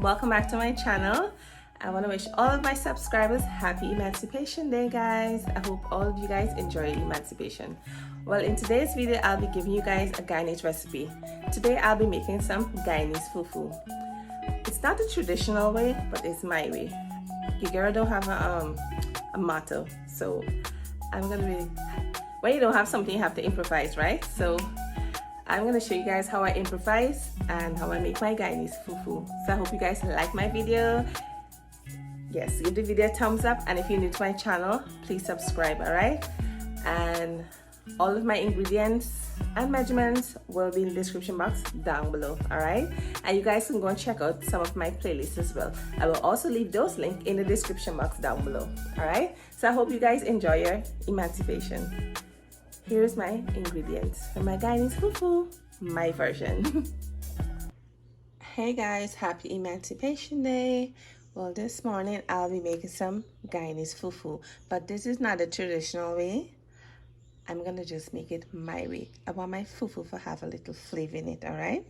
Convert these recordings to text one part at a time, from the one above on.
welcome back to my channel. I want to wish all of my subscribers happy Emancipation Day, guys. I hope all of you guys enjoy Emancipation. Well, in today's video I'll be giving you guys a Guyanese recipe. Today I'll be making some Guyanese Fu Fu. It's not the traditional way, but it's my way. Gigera don't have a motto, so I'm gonna be, when you don't have something you have to improvise, right? So I'm gonna show you guys how I improvise and how I make my Guyanese Fu Fu. So I hope you guys like my video. Yes, give the video a thumbs up, and if you're new to my channel, please subscribe, alright? And all of my ingredients and measurements will be in the description box down below, alright? And you guys can go and check out some of my playlists as well. I will also leave those links in the description box down below, alright? So I hope you guys enjoy your emancipation. Here's my ingredients for my Guyanese Fu Fu, my version. Hey guys, happy Emancipation Day. Well, this morning I'll be making some Guyanese Fu Fu, but this is not the traditional way. I'm gonna just make it my way. I want my Fu Fu to have a little flavor in it, alright?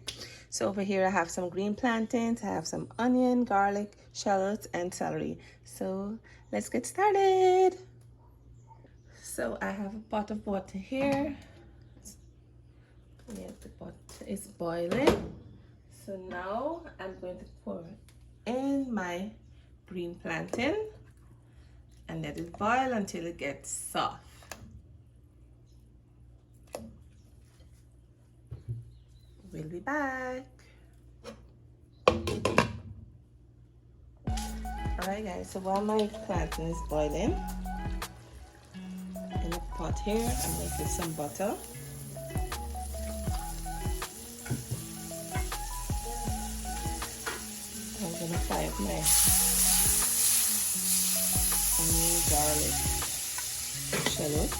So over here I have some green plantains, I have some onion, garlic, shallots, and celery. So let's get started. So I have a pot of water here. Yeah, the pot is boiling. So now I'm going to pour in my green plantain and let it boil until it gets soft. We'll be back. Alright guys, so while my plantain is boiling, in a pot here, I'm making some butter. I'm gonna fry up my onion, garlic, shallot.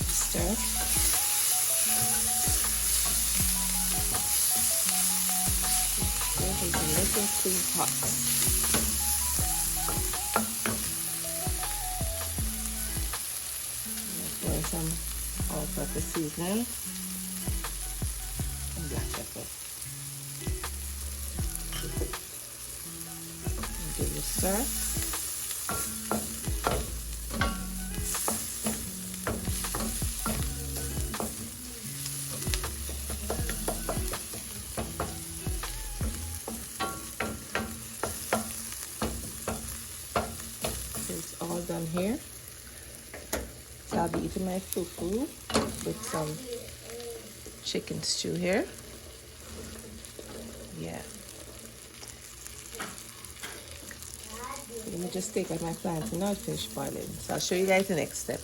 Stir. It's a little too hot. Pour some all-purpose seasoning and black pepper. And give it a stir. It's all done here. So I'll be eating my Fu Fu with some chicken stew here. Yeah. Let me just take out my plantain now. It's finished boiling. So I'll show you guys the next step.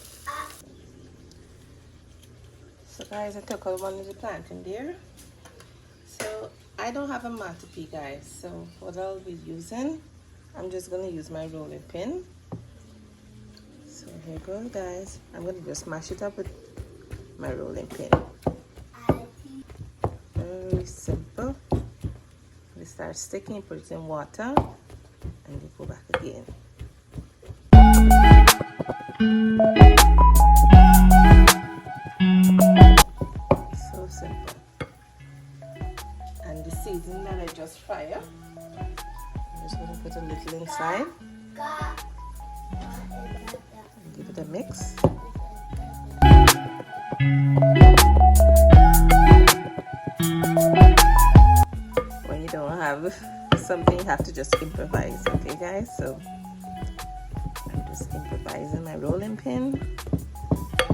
So guys, I took out one of the plantain there. So I don't have a matopee, guys. So what I'll be using, I'm just gonna use my rolling pin. So here you go, guys. I'm gonna just mash it up with my rolling pin. Very simple. We start sticking, put it in water, and you go back again. So simple. And the seasoning that I just fried up, I'm just gonna put a little inside. Give it a mix. When you don't have something, you have to just improvise, okay guys? So I'm just improvising my rolling pin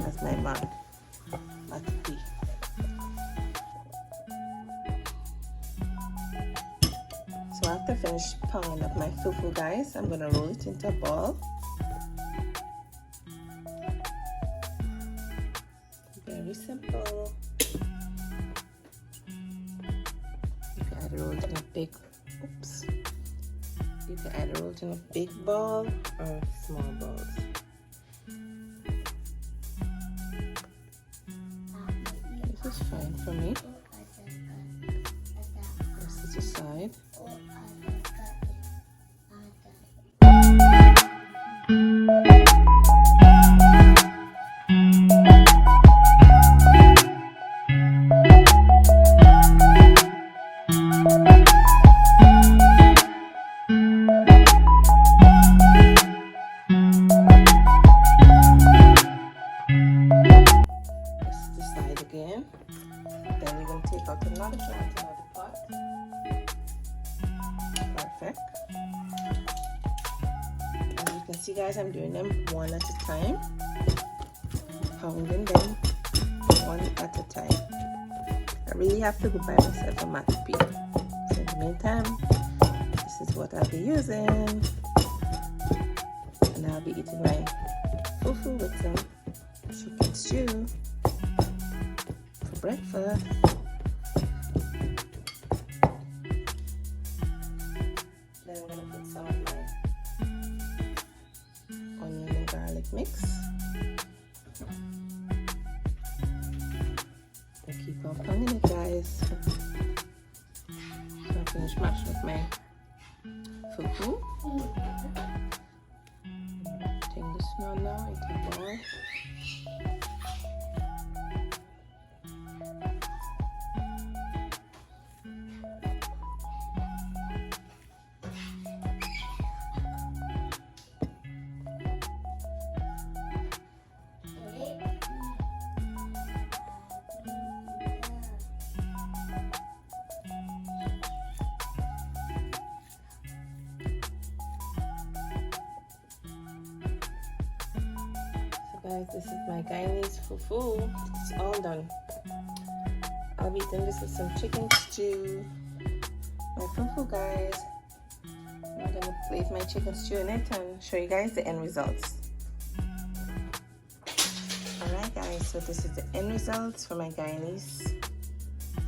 as my matopee. So after I finish pounding up my Fu Fu, guys, I'm gonna roll it into a ball. Very simple. You can either roll it in a big, oops. You can either roll it in a big ball or small balls. This is fine for me. Press it aside. guys, I'm doing them one at a time, pounding them one at a time. I really have to go buy myself a mat pea. So in the meantime, this is what I'll be using, and I'll be eating my fufu with some chicken stew for breakfast. Then I'm gonna put some of my onion and garlic mix. I keep on pounding it, guys. So I finish mashing up my fufu. Take this now into a bowl. Guys, this is my Guyanese Fu Fu. It's all done. I'll be eating this with some chicken stew. My fufu, guys. I'm gonna place my chicken stew in it and show you guys the end results. Alright guys, so this is the end results for my Guyanese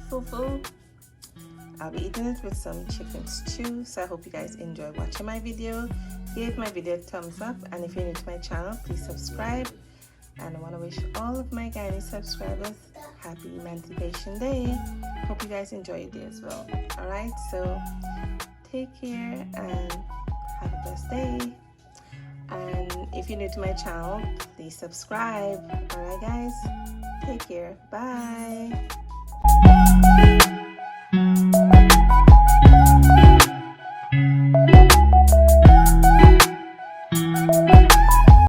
Fu Fu. I'll be eating it with some chicken stew. So I hope you guys enjoy watching my video. Give my video a thumbs up, and if you're new to my channel, please subscribe. And I want to wish all of my Guyanese subscribers happy Emancipation Day. Hope you guys enjoy your day as well. Alright, so take care and have a blessed day. And if you're new to my channel, please subscribe. Alright guys, take care. Bye.